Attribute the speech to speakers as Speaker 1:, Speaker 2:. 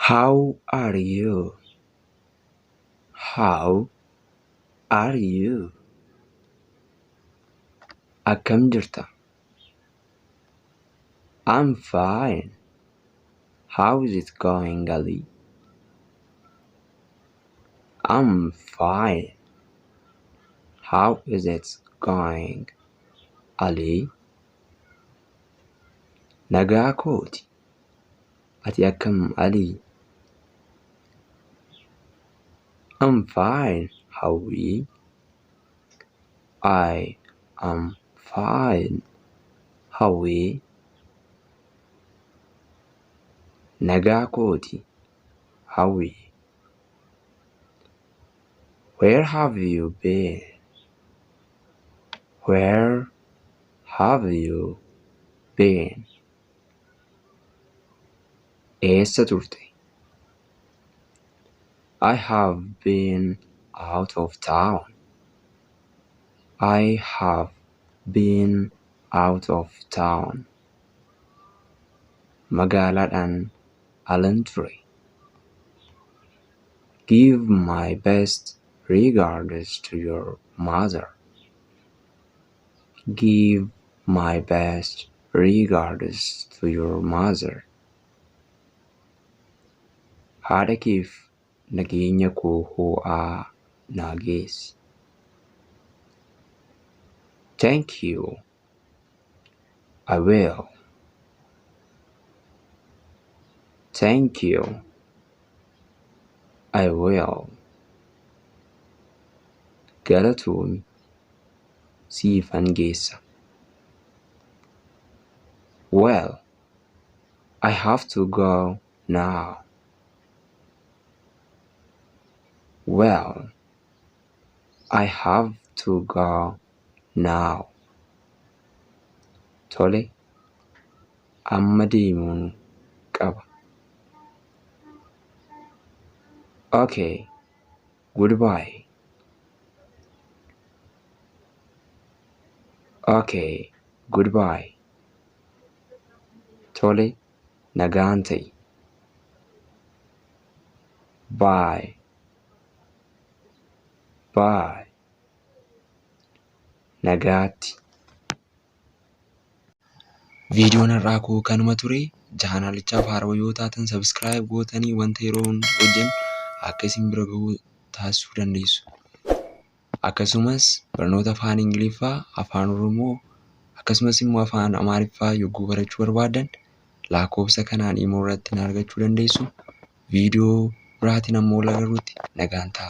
Speaker 1: How are you? How are you? Akkam jirta? I'm fine. How is it going, Ali? I'm fine. How is it going, Ali? Nagaa kooti. Ati akkam, Ali? I'm fine. Hawwi. I am fine. Hawwi. Nagaa kooti. Hawwi. Where have you been? Where have you been? Eessa turte? I have been out of town. I have been out of town. Magaalaadhaan alan ture. Give my best regards to your mother. Give my best regards to your mother. Haadha keef nageenya koo ho'aa naa geessi. Thank you. I will. Thank you. I will. Galatoomii siifan geessa. Well, I have to go now. Well, I have to go now. Tole, amma deemuun qaba. Okay, goodbye. Okay, goodbye. Tole, nagaan ta'i. Bye. Bye. Nagaatti. Viidiyoon har'aa koo kanuma ture. Chaanaalichaaf haarawaa yoo taatan subscribe gootanii wanta yeroo hunda hojjennu akka isin bira ga'u taasisuu dandeessu. Akkasumas barnoota afaan Ingiliffaa, afaan Oromoo akkasumas immoo afaan Amaariffaa yogguu barachuu barbaadan lakkoofsa kanaan immoo irratti na argachuu dandeessu. Viidiyoo biraatiin ammoo wal agarruutti nagaan ta'a.